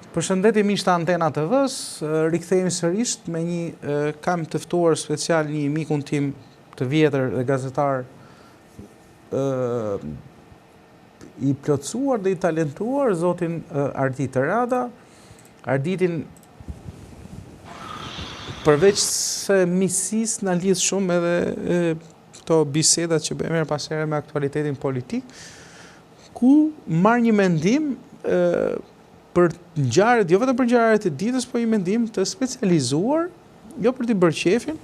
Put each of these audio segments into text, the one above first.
Përshëndetje miq të Antena TV-s, rikthehemi sërish me një kam të ftuar special një mikun tim të vjetër dhe gazetar i plotësuar dhe i talentuar, zotin Ardit Rada. Arditin përveç se miqësisë na lidh shumë edhe këto bisedat që bëjmë her pas here me aktualitetin politik, ku marr një mendim për ngjarjet, jo vetëm për ngjarjet e ditës, por një mendim të specializuar, jo për t'i bërë qefin,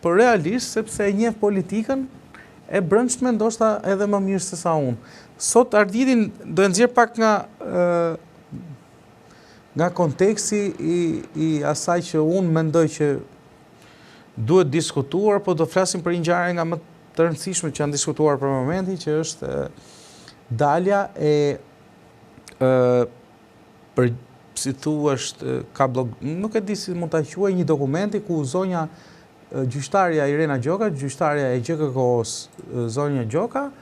por realisht sepse e njeh politikën e brendshme ndoshta edhe më mirë se sa unë. Sot Arditin do e nxjerr pak nga konteksti i asaj që unë mendoj që duhet diskutuar, po do flasim për një ngjarje nga më të rëndësishme që janë diskutuar për momentin, që është dalja për si thuash ka nuk e di si mund ta quaj, një dokumenti ku zonja gjyqtarja Irena Gjoka, gjyqtarja e GKK-s zonja Gjoka,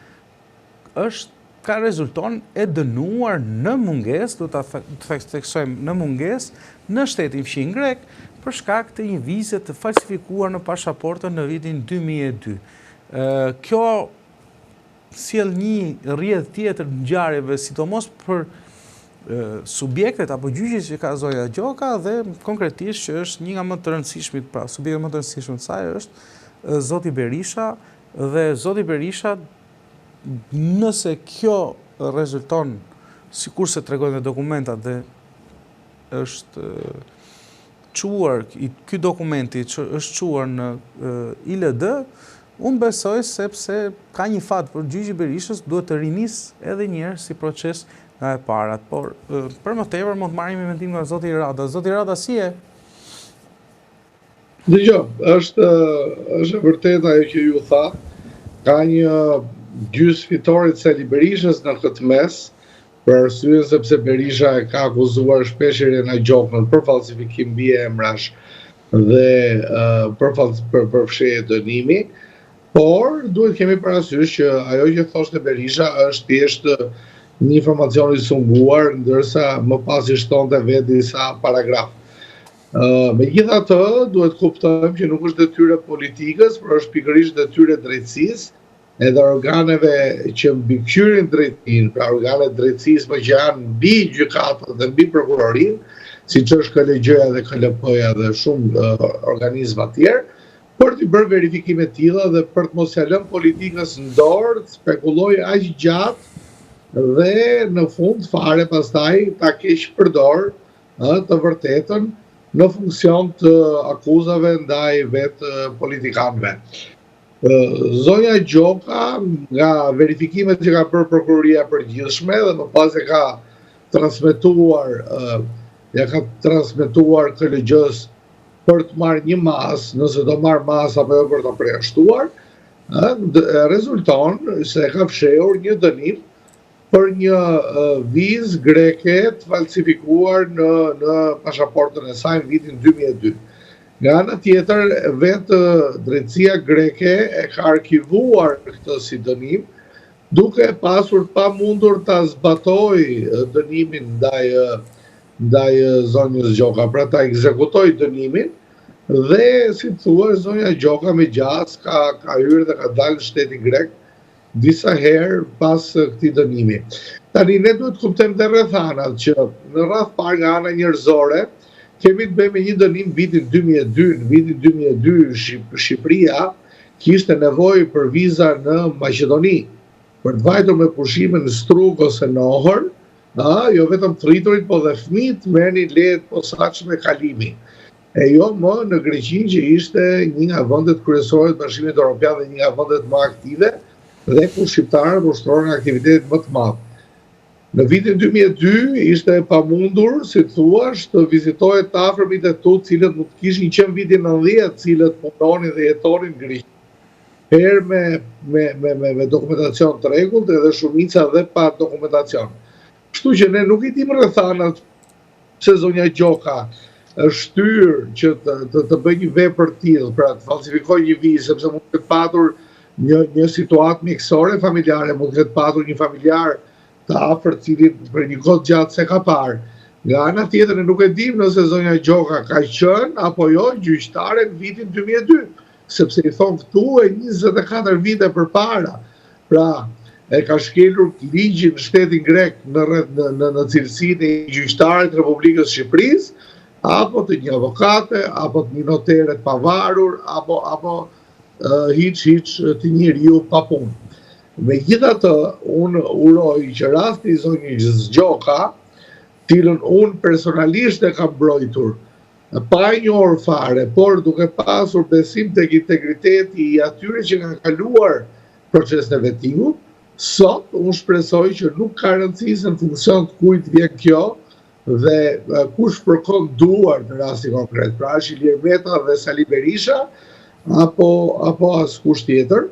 ka rezulton e dënuar në mungesë, do ta theksojmë në mungesë në shtetin fshin grek për shkak të një vize të falsifikuar në pasaportën në vitin 2002. Kjo sjell një rrjedhë tjetër ngjarjeve, sidomos për subjektet apo gjyqjet që ka zonja Gjoka, dhe konkretisht që është një nga më të rëndësishmit, pra subjektet më të rëndësishëm të saj është zoti Berisha, dhe zoti Berisha, nëse kjo rezulton sikur se tregojnë dokumentat dhe është çuar, ky dokumenti është çuar në ILD, unë besoj sepse ka një fat për gjyqi Berishës, duhet të rinis edhe një herë si proces nga e parat. Por për më tepër mund të marrim një mendim nga zoti Rada. Zoti Rada, si e? Dgjoj, është e vërtetë ajo që ju tha. Ka një gjysmë fitorit Sali Berishës në këtë mes, për arsye sepse Berisha e ka akuzuar shpesh Irena Gjokën për falsifikim mbi emrash dhe për fshehje dënimi. Por duhet kemi parasysh që ajo që thoshte Berisha është thjesht një informacion i sunguar, ndërsa më pas i shtonte vetë disa paragraf. Megjithatë, duhet kuptojmë që nuk është detyre politikës, por është pikërisht detyre drejtësisë edhe organeve që mbikëqyrin drejtinë, pra organet drejtësisë që janë mbi gjykatën dhe mbi prokurorinë, siç është KLG-ja dhe KLP-ja dhe shumë organizma tjerë, për të bërë verifikime të tilla dhe për të mos ia lënë politikës në dorë të spekulojë aq gjatë dhe në fund fare pastaj ta keq përdor të vërtetën në funksion të akuzave ndaj vetë politikanëve. Zonja Gjoka, nga verifikimet që ka bërë prokuroria e përgjithshme dhe më pas e ka transmetuar KLG-s për të marrë një mas, nëse do marrë mas apo jo për të përjashtuar, rezulton se ka fshehur një dënim për një vizë greke të falsifikuar në pasaportën e saj në vitin 2002. Nga ana tjetër, vetë drejtësia greke e ka arkivuar këtë si dënim, duke pasur pamundur ta zbatojë dënimin ndaj zonjës Gjoka, pra ta ekzekutoi dënimin, dhe si thua zonja Gjoka me gjas ka hyrë dhe ka dalë në shtetin grek disa herë pas këtij dënimi. Tani ne duhet kuptojmë të rrethanat që në radh parë nga ana njerëzore kemi të bëjmë një dënim vitin 2002. Në vitin 2002 Shqipëria kishte nevojë për viza në Maqedoni për të vajtur me pushime në Strug ose në Ohër, jo vetëm të rriturit, po dhe fëmijët merrnin leje të posaçme kalimi. E jo më në Greqinë, që ishte një nga vendet kryesore të Bashkimit Evropian dhe një nga vendet më aktive dhe ku shqiptarët ushtrohen aktivitetin më të madh. Në vitin 2002 ishte pamundur, si thuash, të vizitohet të afërmit e tu, cilët nuk kishin qenë vitin 90, cilët punonin dhe jetonin në Greqi. Herë me dokumentacion të rregullt edhe shumica dhe pa dokumentacion. Kështu që ne nuk i dim rrethanat se zonja Gjoka është shtyrë që të bëjë një vepër të tillë, pra të falsifikojë një vizë, sepse mund të ketë patur një situatë mjekësore familjare, mund të ketë patur një familjar të afërt, cili për një kohë gjatë se ka parë, Nga ana tjetër nuk e dim nëse zonja Gjoka ka qenë apo jo gjyqtare në vitin 2002, sepse i thon këtu e 24 vite përpara. Pra, e ka shkelur ligjin në shtetin grek në cilësinë e gjyqtarit të Republikës së Shqipërisë, apo të një avokate, apo të një notere të pavarur, apo hiç të njeriu pa punë. Megjithatë, unë uroj që rasti i zonjës Gjoka, cilën unë personalisht e kam mbrojtur, pa një orë fare, por duke pasur besim tek integriteti i atyre që kanë kaluar procesin e vetimut, sot unë shpresoj që nuk ka rëndësi se në funksion të kujt vjen kjo dhe kush përkon duar në rastin konkret, pra është Ilir Meta dhe Sali Berisha apo askush tjetër,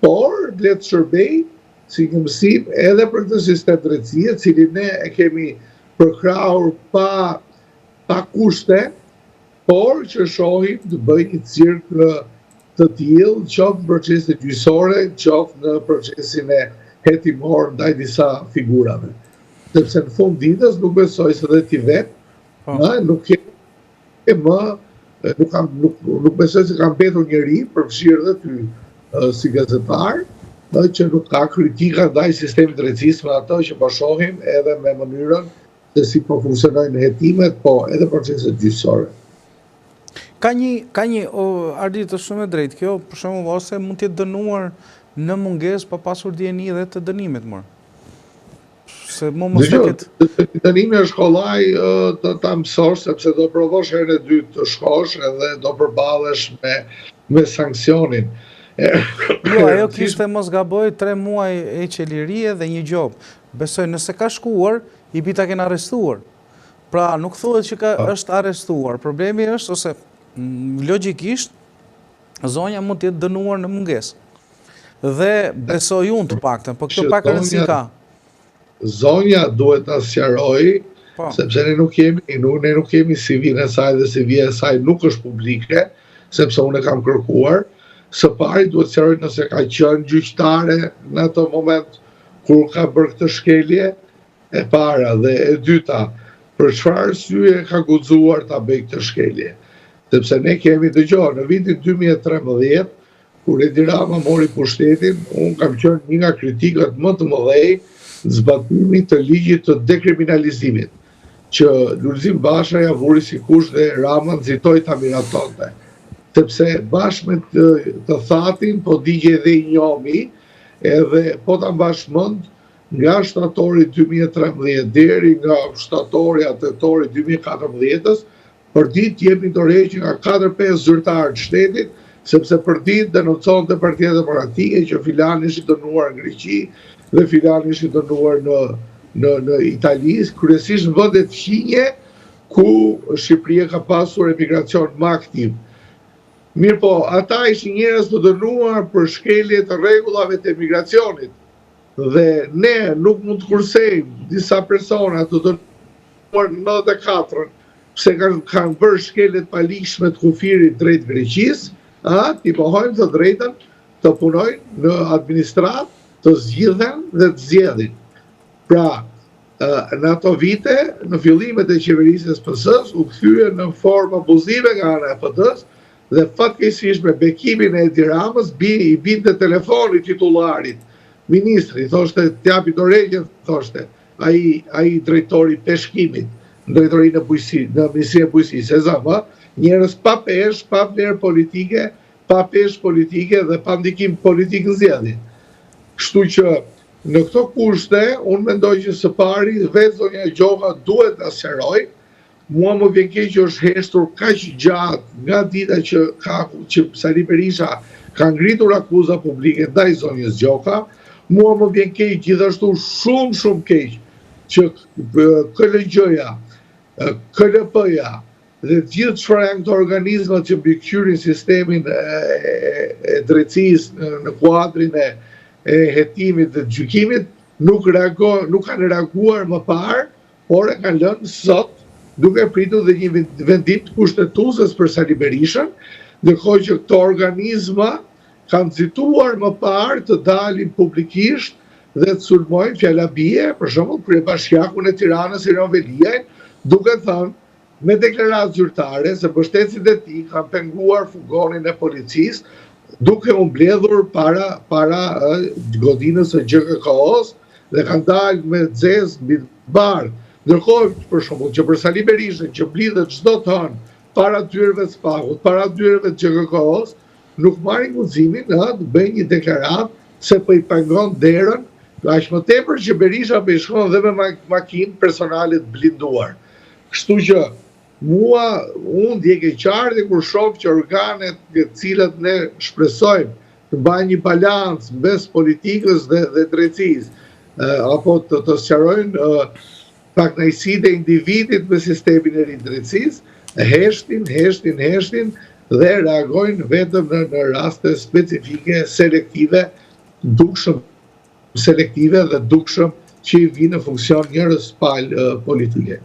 por le të shërbej si një mësim edhe për këtë sistem drejtësie, cilin ne e kemi përkrahur pa kushte, por që shohim të bëjnë një cirk të tillë, qoftë në procesin gjyqësore, qoftë në procesin e hetimor ndaj disa figurave. Sepse në fund ditës nuk besoj se dhe ti vetë nuk besoj se kam mbetur njëri përfshirë dhe ty si gazetar, që nuk ka kritika ndaj sistemit drejtësisë me ato që po shohim edhe me mënyrën se si po funksionojnë hetimet, po edhe proceset gjyqësore. Ka një ardhje të shumë e drejtë kjo, për shembull, ose mund të jetë dënuar në mungesë pa pasur dieni dhe të dënimit më. Se mos të ketë dënimi është kollaj të ta mësosh, sepse do provosh herën e dytë të shkosh edhe do përballesh me sanksionin. Jo, ajo kishte mos gaboj 3 muaj heqje lirie dhe një gjop. Besoj nëse ka shkuar, i bita kenë arrestuar. Pra nuk thuhet që është arrestuar. Problemi është ose logjikisht zonja mund të jetë dënuar në mungesë. Dhe besoj unë të paktën, por kjo pak rëndësi ka. Zonja duhet ta sqarojë, sepse ne nuk kemi CV-n e saj dhe CV-ja e saj nuk është publike, sepse unë e kam kërkuar. Së pari duhet sqarojë nëse ka qenë gjyqtare në ato moment kur ka bërë këtë shkelje e para, dhe e dyta, për çfarë arsye ka guxuar ta bëjë këtë shkelje. Sepse ne kemi dëgjuar në vitin 2013, kur Edi Rama mori pushtetin, unë kam qenë një nga kritikat më të mëdhej zbatimit të ligjit të dekriminalizimit, që Lulzim Basha ja vuri si kush dhe Rama nxitoi ta miratonte. Sepse bashkë me të thatin, po digje edhe i njomi, edhe po ta mbash mend nga shtatori 2013 deri nga shtatori a tetori 2014, për ditë jemi të rreqë nga 4-5 zyrtarë të shtetit, sepse për ditë denonconte Partia Demokratike që filani ishte dënuar në Greqi dhe filani ishte dënuar në Itali, kryesisht në vende të fqinje ku Shqipëria ka pasur emigracion më aktiv. Mirë po, ata ishin njerëz të dënuar për shkelje të rregullave të emigracionit. Dhe ne nuk mund të kursejmë disa persona të dënuar në 94, pse kanë bërë shkelje të paligjshme të kufirit drejt Greqisë, t'i mohojmë të drejtën të punojnë në administratë, të zgjidhen dhe të zgjedhin. Pra, në ato vite, në fillimet e qeverisë së PS-s, u kthye në formë abuzive nga ana e PD-s, dhe fatkeqësisht me bekimin e Edi Ramës i binte telefoni titullarit, ministri, thoshte t'japi dorëheqjen, thoshte, ai drejtori i peshkimit, drejtorinë në Ministrinë e Bujqësisë, e zama, njerëz pa peshë, pa vlerë politike, pa peshë politike dhe pa ndikim politik në zgjedhje. Kështu që në këto kushte, unë mendoj që së pari vetë zonja Gjoka duhet ta sqarojë. Mua më vjen keq që është heshtur kaq gjatë nga dita që Sali Berisha ka ngritur akuza publike ndaj zonjës Gjoka. Mua më vjen keq gjithashtu shumë keq që KLG-ja, KLP-ja dhe gjithë çfarë janë këto organizmat që mbikëqyrin sistemin e drejtësisë në kuadrin e hetimit dhe gjykimit nuk kanë reaguar më parë, por e kanë lënë sot duke pritur dhe një vendim të kushtetuesës për Sali Berishën, ndërkohë që këto organizma kanë nxituar më parë të dalin publikisht dhe të sulmojnë fjala bie, për shembull kryebashkiakun e Tiranës Iron Veliajn, duke thënë me deklaratë zyrtare se mbështetësit e tij kanë penguar fugonin e policisë duke u mbledhur para godinës së GKK-s dhe kanë dalë me zezë mbi bar. Ndërkohë, për shembull, që për Sali Berishën që mblidhet çdo të hënë para dyreve të SPAK-ut, para dyreve të GKK-s, nuk marrin guximin të bëjnë një deklaratë se po i pengon derën, aq më tepër që Berisha po i shkon dhe me makinë personale të blinduar. Kështu që unë ndjek e qartë kur shoh që organet të cilat ne shpresojmë të bajnë një balancë mes politikës dhe drejtësisë, apo të sqarojnë paknajësitë e individit me sistemin e drejtësisë, heshtin dhe reagojnë vetëm në raste specifike, selektive dhe dukshëm që i vinë në funksion njërës palë politike.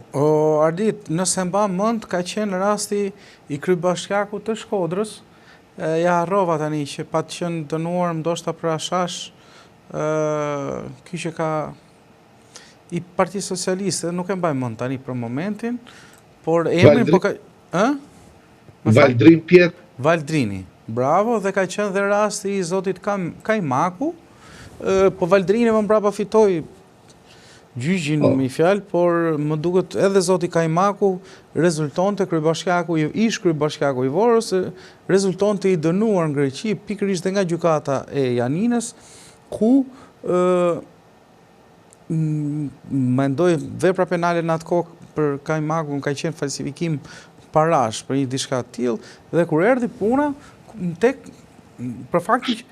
Ardit, nëse mba mend, ka qenë rasti i kryebashkiakut të Shkodrës, ja harrova tani që pa të qenë dënuar ndoshta për ashash, ky që ka i Partisë Socialiste, nuk e mbaj mend tani për momentin, por emrin po ka Valdrin Pjet. Valdrini, bravo, dhe ka qenë dhe rasti i zotit Kajmaku, po Valdrini më mbrapa fitoi gjyqin me fjalë, por më duket edhe zoti Kajmaku rezultonte ish kryebashkiaku i Vorës, rezultonte i dënuar në Greqi pikërisht dhe nga gjykata e Janinës, ku mendoj vepra penale në atë kohë për Kajmakun ka qenë falsifikim parash për një diçka të tillë, dhe kur erdhi puna për faktin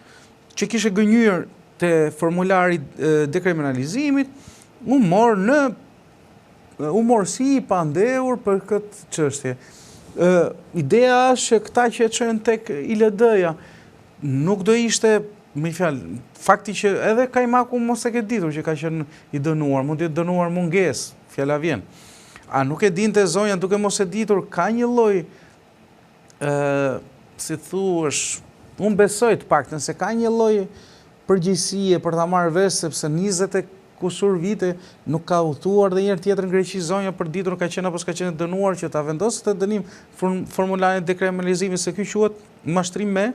që kishte gënjur te formulari dekriminalizimit, u mor si i pandehur për këtë çështje. Ideja është këta që çojnë tek ILD-ja nuk do ishte, me fjalë, fakti që edhe Kajmaku mos e ke ditur që ka qenë i dënuar, mund të dënuar mungesë, fjala vjen. A nuk e dinte zonja duke mos e ditur, ka një lloj si thuash, unë besoj të paktën se ka një lloj përgjegjësie për ta marrë vesh, sepse 20 e kusur vite nuk ka udhëtuar dhe njëherë tjetër në Greqi zonja për ditur ka qenë apo s'ka qenë dënuar që ta vendosë të dënim formularin e dekriminalizimit, se ky quhet mashtrim me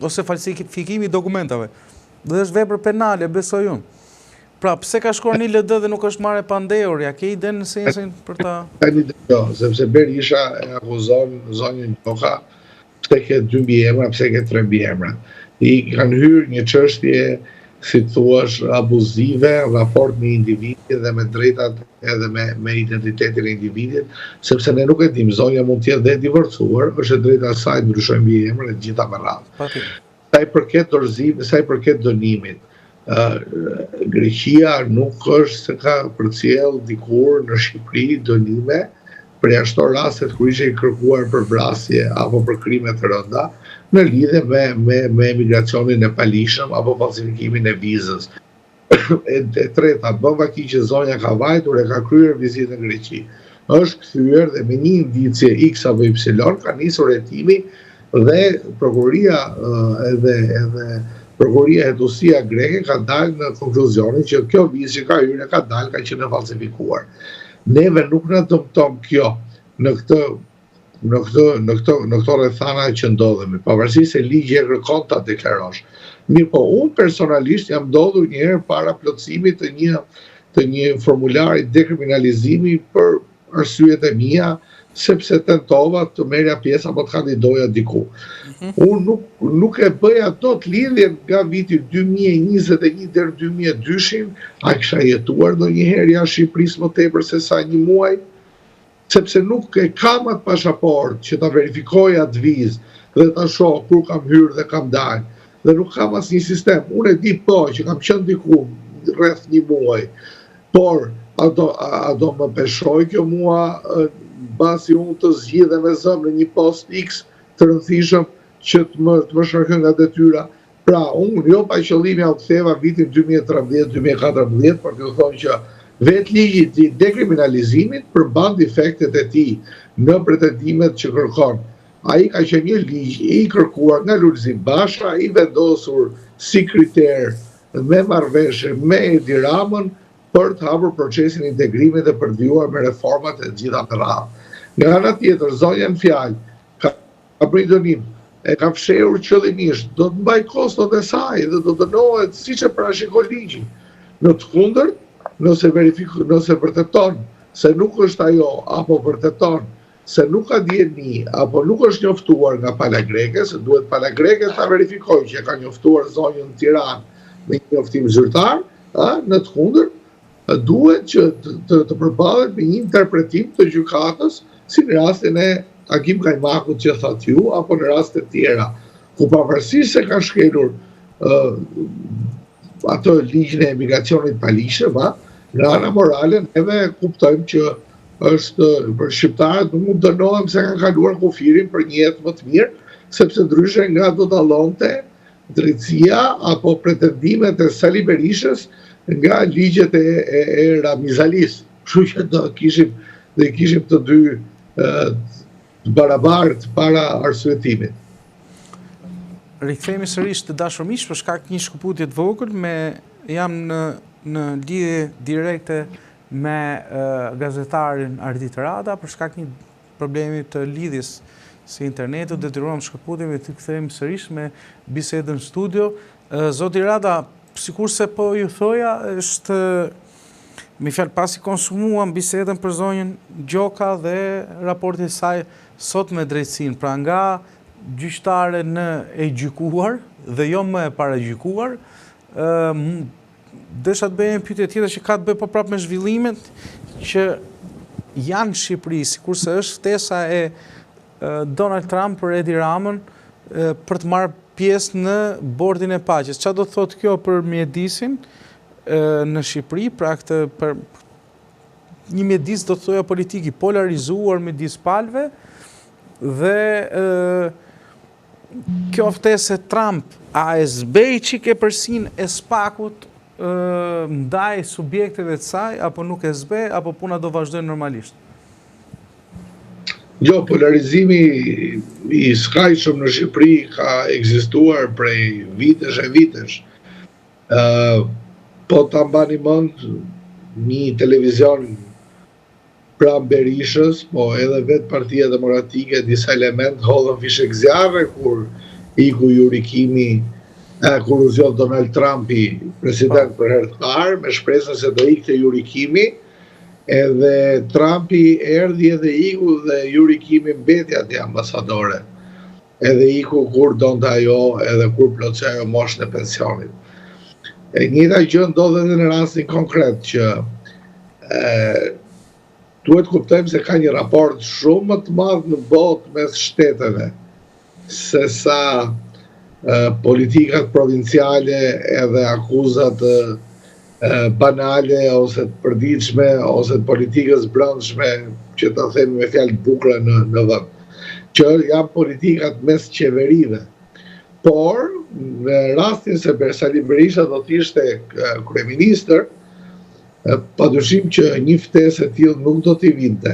ose falsifikimi i dokumentave. Dhe është vepër penale, besoj unë. Pra, pse ka shkuar në ILD dhe nuk është marrë pandehur, ja ke iden në sensin për ta... Jo, sepse Berisha e akuzon zonjën Gjoka, pse ke 2 mbiemra, pse ke 3 mbiemra. I kanë hyrë një çështje, si thuash, abuzive, raport me individin dhe me drejtat edhe me identitetin e individit, sepse ne nuk e dim, zonja mund të jetë dhe divorcuar, është e drejta e saj të ndryshojë mbiemrin e gjitha me radhë. Sa i përket dorëzimit, sa i përket dënimit, Greqia nuk është se ka përcjell dikur në Shqipëri dënime për ashtu rastet kur ishte i kërkuar për vrasje apo për krime të rënda në lidhje me emigracionin e palishëm apo falsifikimin e vizës. E treta, bëvaki që zonja ka vajtur e ka kryer vizitën në Greqi, është kthyer dhe me një indicje X apo Y ka nisur hetimi dhe prokuroria edhe prokuroria hetuesia greke ka dalë në konkluzionin që kjo vizë që ka hyrë ka dalë ka qenë falsifikuar. Neve nuk na dëmton kjo në këto rrethana që ndodhemi, pavarësisht se ligji e kërkon ta deklarosh. Mirë po, unë personalisht jam ndodhur një herë para plotësimit të një formulari dekriminalizimi për arsyet e mia, sepse tentova të merja pjesë apo të kandidoja diku. Unë nuk e bëja dot lidhjen nga viti 2021 deri 2002, a kisha jetuar ndonjëherë jashtë Shqipërisë më tepër se sa një muaj, sepse nuk e kam atë pasaport që ta verifikoj atë vizë dhe ta shoh kur kam hyrë dhe kam dalë. Dhe nuk kam asnjë sistem. Unë e di po që kam qenë diku rreth një muaj, por a do më peshoj kjo mua basi unë të zgjidhem me zëm në një post X të rëndësishëm që të më shërkën nga detyra. Pra, unë jo pa qëllimi u ktheva vitin 2013-2014, për të thonë që vetë ligji i dekriminalizimit përmban defektet e tij në pretendimet që kërkon. Ai ka qenë një ligj i kërkuar nga Lulzim Basha, i vendosur si kriter me marrëveshje me Edi Ramën për të hapur procesin e integrimit dhe për të vijuar me reformat e gjitha me radhë. Nga ana tjetër, zonja në fjalë ka bridonim, e ka fshehur qëllimisht, do të mbaj kostot e saj dhe do të dënohet siç e parashikon ligji. Në të kundërt, nëse vërteton se nuk është ajo, apo vërteton se nuk ka dieni, apo nuk është njoftuar nga pala greke, se duhet pala greke ta verifikojë që ka njoftuar zonjën në Tiranë me një njoftim zyrtar, në të kundërt, duhet që të përballet me një interpretim të gjykatës, si në rastin e Akim Kajmakut që thot ju, apo në raste tjera, ku pavarësisht se ka shkelur ato ligjin e emigracionit palishëm, nga ana morale neve kuptojmë që është për shqiptarët nuk mund dënohem se kanë kaluar kufirin për një jetë më të mirë, sepse ndryshe nga do dallonte drejtësia apo pretendimet e Sali Berishës nga ligjet e Ramizalis. Kështu që do kishim të dy të barabartë para arsyetimit. Rikthehemi sërish të dashur miq për shkak të një shkëputje të vogël, jam në lidhje direkte me gazetarin Ardit Rada për shkak një problemi të lidhjes së internetit, detyruam shkëputjemi të kthehemi sërish me bisedën në studio. Zoti Rada, sikurse po ju thoja, është me fjalë pasi konsumuam bisedën për zonjën Gjoka dhe raportin e saj sot me drejtësinë, pra nga gjyqtare në e gjykuar dhe jo më e paragjykuar, desha të bëj një pyetje tjetër që ka të bëjë po prapë me zhvillimet që janë në Shqipëri, sikurse është ftesa e Donald Trump për Edi Ramën për të marrë pjesë në bordin e paqes. Çfarë do të thotë kjo për mjedisin në Shqipëri, pra për një mjedis do të thoja politik i polarizuar midis palëve, dhe kjo ftesë Trump a e zbej çike përsin e spakut ndaj subjekteve të saj, apo nuk e zbej, apo puna do vazhdojnë normalisht? Jo, polarizimi i skajshëm në Shqipëri ka ekzistuar prej vitesh e vitesh. Po ta mbani mend një televizion pranë Berishës, po edhe vetë Partia Demokratike, disa element hodhën fishek zjarre kur iku jurikimi, kur u zgjodh Donald Trumpi president për herë të parë, me shpresën se do ikte jurikimi, edhe Trumpi erdhi edhe iku dhe jurikimi mbeti aty ambasadore. Edhe iku kur donte ajo, edhe kur plotësoi ajo moshën e pensionit. E njëjta gjë ndodh edhe në rastin konkret që duhet kuptojmë se ka një raport shumë më të madh në botë mes shteteve se sa politikat provinciale edhe akuzat banale ose të përditshme ose të politikës brendshme, që ta themi me fjalë të bukura në vend, që janë politikat mes qeverive. Por në rastin se Sali Berisha do të ishte kryeministër, padyshim që një ftesë e tillë nuk do t'i vinte,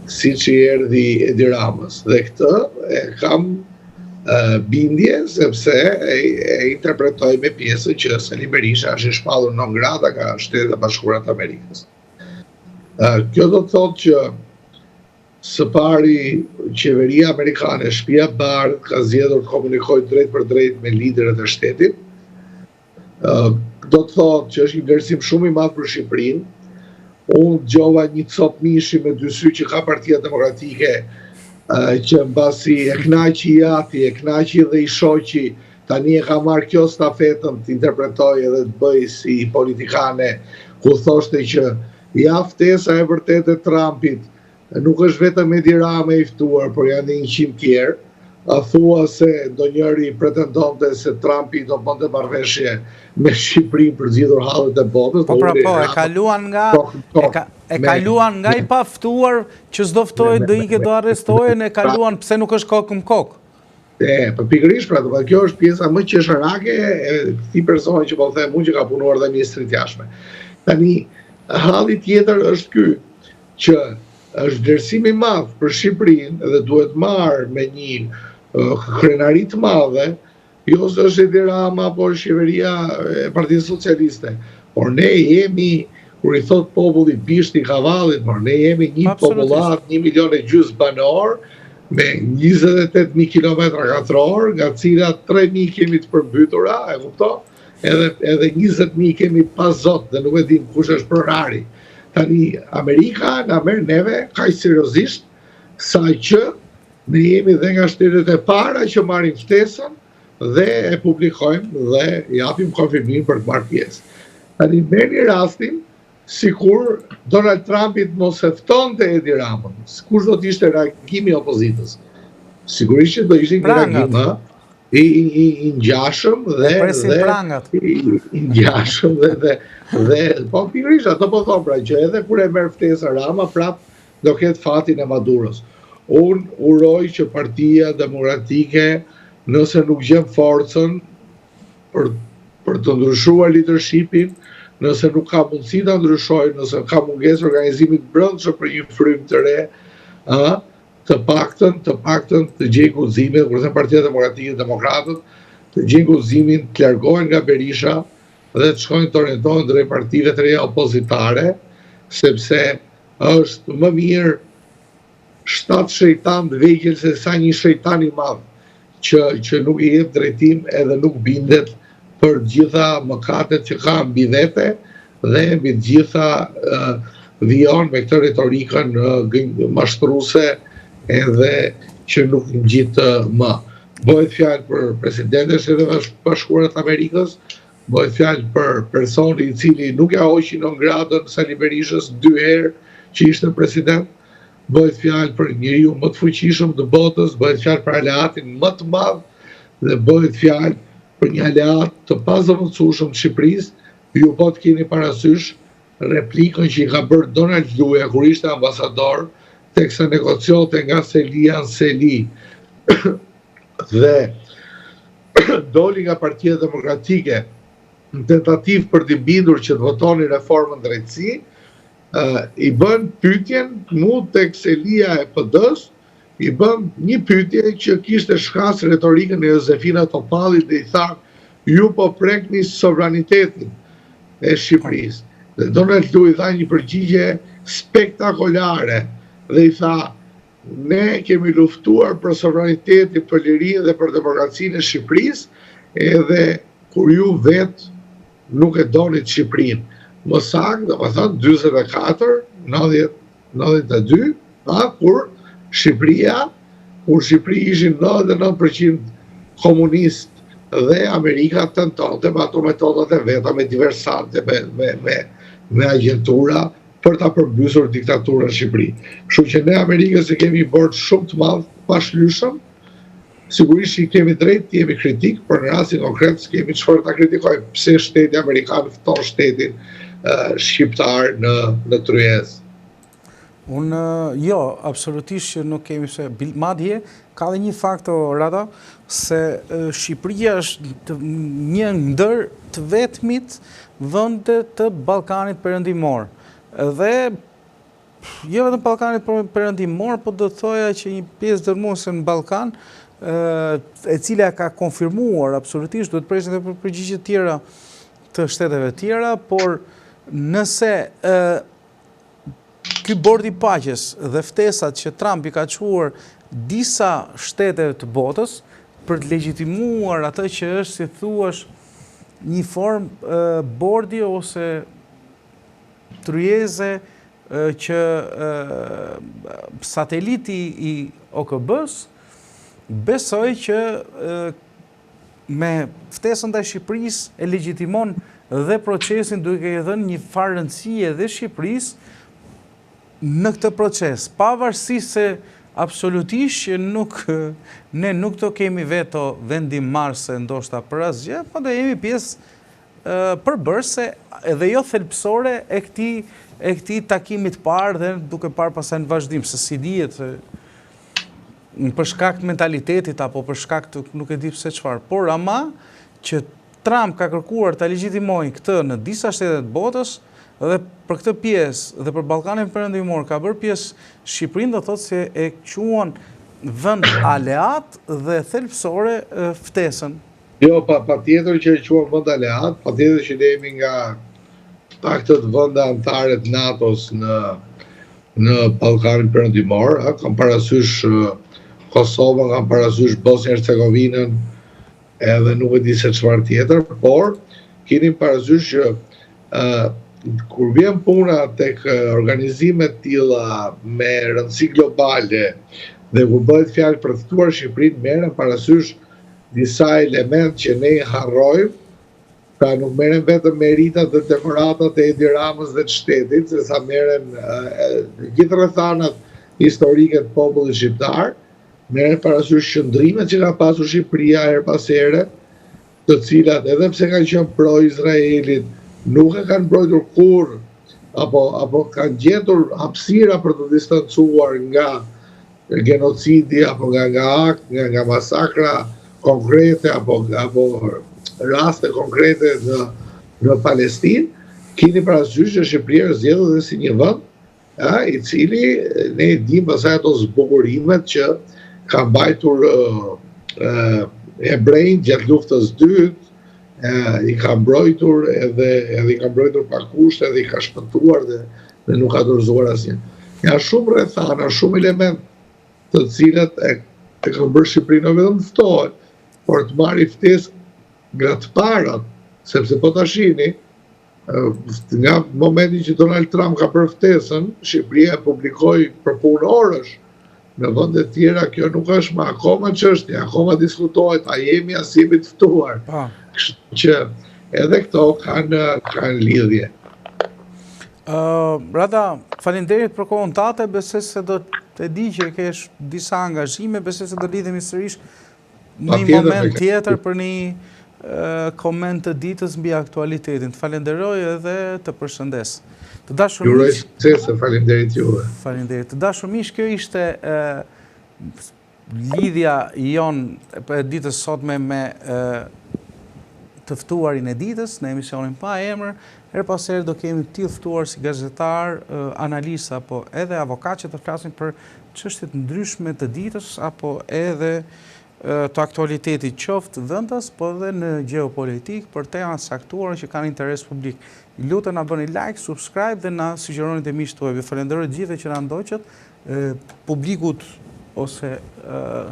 siç i erdhi Edi Ramës. Dhe këtë e kam bindje sepse e interpretoj me pjesën që Sali Berisha është i shpallur non grata nga Shtetet e Bashkuara të Amerikës. Kjo do të thotë që së pari qeveria amerikane, Shtëpia e Bardhë, ka zgjedhur të komunikojë drejt për drejt me liderët e shtetit. Do të thotë që është një vlerësim shumë i madh për Shqipërinë. Unë dëgjova një cop mishi me dy sy që ka Partia Demokratike, që mbasi e knaqi Jati, e knaqi dhe i shoqi, tani e ka marrë kjo stafetën të interpretoj edhe të bëj si politikane, ku thoshte që ja ftesa e vërtetë e Trumpit nuk është vetëm Edi Rama i ftuar, por janë dhe 100 tjerë. Thua se ndonjëri pretendonte se Trumpi do bënte marrëveshje me Shqipërinë për zgjidhur hallet e botës. Po, e kaluan nga i pa ftuar që s'do ftohet, do ike, do arrestohen, e kaluan pse nuk është kokë më kokë. Po pikërisht, pra, kjo është pjesa më qesharake e këtij personi që po them unë, që ka punuar dhe ministrit jashtme. Tani, halli tjetër është ky, që është vlerësim i madh për Shqipërinë dhe duhet marrë me një krenari të madhe, jo se është Edi Rama apo qeveria e Partisë Socialiste, por ne jemi kur i thot populli bishti kavallit, ne jemi një popullat, 1,5 milion banor, me 28.000 km2, nga cilat 3.000 kemi të përmbytura, e kupto? Edhe 20.000 kemi pas zot, dhe nuk e dim kush është prorari. Tani, Amerika në merr neve, kaq seriozisht, sa që ne jemi dhe nga shtetet e para që marrim ftesën dhe e publikojmë dhe japim konfirmim për të marrë pjesë. Tani, merrni rastin, sikur Donald Trumpit mos e ftonte Edi Ramën, kush do të ishte reagimi i opozitës? Sigurisht që do ishte një reagim i ngjashëm dhe i ngjashëm dhe po pikërisht ato po thon pra që edhe kur e merr ftesën Rama prap do ketë fatin e Maduros. Unë uroj që Partia Demokratike, nëse nuk gjen forcën për të ndryshuar leadershipin, nëse nuk ka mundësi ta ndryshojë, nëse ka mungesë organizimit brendshëm për një frym të re, të paktën të gjejë guximin, kur them Partia Demokratike, Demokratët, të gjejnë guximin të largohen nga Berisha dhe të shkojnë të orientohen drejt partive të reja opozitare, sepse është më mirë 7 shejtan të vegjël se sa një shejtan i madh që nuk i jep drejtim edhe nuk bindet për gjitha mëkatet që ka mbi vete dhe mbi gjitha vijon me këtë retorikën mashtruese edhe që nuk ngjit më. Bëhet fjalë për presidentën e Shtetit Bashkuar të Amerikës, bëhet fjalë për personin i cili nuk ja hoqi non gratën Sali Berishës 2 herë që ishte president, bëhet fjalë për njeriu më të fuqishëm të botës, bëhet fjalë për aleatin më të madh dhe bëhet fjalë për një aleat të pazëvendësueshëm të Shqipërisë. Ju po të keni parasysh replikën që i ka bërë Donald Luja kur ishte ambasador, teksa negocionte nga Selia në Seli dhe doli nga Partia Demokratike në tentativë për t'i bindur që të votoni reformën drejtësi, i bën pyetjen mu tek Selia e PD-s, i bën një pyetje që kishte shkas retorikën e Josefina Topallit dhe i tha, ju po prekni sovranitetin e Shqipërisë. Dhe Donald Tusk i tha një përgjigje spektakolare dhe i tha, ne kemi luftuar për sovranitetin, për lirinë dhe për demokracinë e Shqipërisë, edhe kur ju vetë nuk e donit Shqipërinë. Më saktë, domethënë 44, 92, kur Shqipëri ishin 99% komunist dhe Amerika tentonte me ato metodat e veta, me diversante, me agentura për ta përbysur diktaturën në Shqipëri. Kështu që ne Amerikës e kemi bërë shumë të madh pashlyeshëm. Sigurisht që kemi drejt të jemi kritik, por në rastin konkret s'kemi çfarë ta kritikojmë. Pse shteti amerikan fton shtetin shqiptar në tryezë? Unë, jo, absolutisht që nuk kemi se... Madje, ka dhe një fakto, Rada, se Shqipëria është një ndër të vetmit vende të Ballkanit Perëndimor. Dhe, jo vetëm Ballkanit Perëndimor, po do të thoja që një pjesë dërmuese në Ballkan, e cila ka konfirmuar absolutisht, duhet presin edhe për përgjigje tjera të shteteve tjera, por nëse ky bordi paqes dhe ftesat që Trump i ka quar disa shtete të botës për të legjitimuar atë që është, si thuash, një formë bordi ose tryeze që sateliti i OKB-s besoj që me ftesën ndaj Shqipërisë e legjitimon dhe procesin duke i dhënë një farë rëndësie dhe Shqipërisë në këtë proces, pavarësisht se absolutisht që ne nuk do kemi veto vendimmarrëse ndoshta për asgjë, po do jemi pjesë përbërëse edhe jo thelbësore e këtij takimi të parë dhe duke parë pastaj në vazhdim, se si dihet për shkak të mentalitetit apo për shkak të nuk e di pse çfarë, por ama që Trump ka kërkuar ta legjitimojë këtë në disa shtete të botës dhe për këtë pjesë dhe për Ballkanin Perëndimor ka bërë pjesë Shqipërinë, do thotë se e quan vend aleat dhe thelbësore ftesën. Jo, patjetër që e quan vend aleat, patjetër që ne jemi nga paktën vende anëtare të NATO-s në Ballkanin Perëndimor, kam parasysh Kosovën, kam parasysh Bosnjë-Hercegovinën, edhe nuk e di se çfarë tjetër, por keni parasysh që kur vjen puna tek organizime të tilla me rëndësi globale dhe kur bëhet fjalë për të ftuar Shqipërinë, merren parasysh disa elementë që ne i harrojmë. Pra nuk merren vetëm meritat dhe dekoratat e Edi Ramës dhe të shtetit, se sa merren gjithë rrethanat historike të popullit shqiptar, merren parasysh qëndrimet që ka pasur Shqipëria her pas here, të cilat edhe pse kanë qenë pro-Izraelit, nuk e kanë mbrojtur kurrë, apo kanë gjetur hapësira për të distancuar nga genocidi apo nga masakra konkrete apo raste konkrete në Palestinë, keni parasysh që Shqipëria është zgjedhur dhe si një vend i cili ne e dimë pasaj ato zbukurimet që ka mbajtur hebrejnë gjatë luftës së dytë, i ka mbrojtur edhe i ka mbrojtur pa kushte edhe i ka shpëtuar dhe nuk ka dorëzuar asnjë. Ka shumë rrethana, shumë element të cilat e kanë bërë Shqipërinë vetëm ftohet, por të marrë ftesë nga të parat, sepse po ta shihni, nga momenti që Donald Trump ka bërë ftesën, Shqipëria e publikoi për punë orësh. Në vende të tjera kjo nuk është më akoma çështje, akoma diskutohet, a jemi as jemi të ftuar. Kështu që edhe këto kanë lidhje. Rada, faleminderit për kohën tate, besoj se do të di që kesh disa angazhime, besoj se do lidhemi sërish në një moment tjetër për një koment të ditës mbi aktualitetin. Të falenderoj edhe të përshëndes. Të dashur miq, faleminderit juve. Faleminderit. Të dashur miq, kjo ishte lidhja jonë e ditës sotme me të ftuarin e ditës në emisionin Pa Emër. Her pas here do kemi të tillë ftuar si gazetar, analist apo edhe avokat që të flasin për çështje të ndryshme të ditës apo edhe të aktualitetit qoftë vendas, po dhe në geopolitik për tema të saktuara që kanë interes publik. Lutem na bëni like, subscribe dhe na sugjeroni të miqtë tuaj. Falenderoj gjithëve që na ndoqët, publikut ose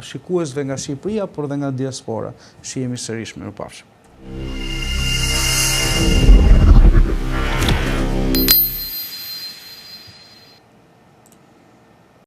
shikuesve nga Shqipëria, por dhe nga diaspora. Shihemi sërish, mirupafshim.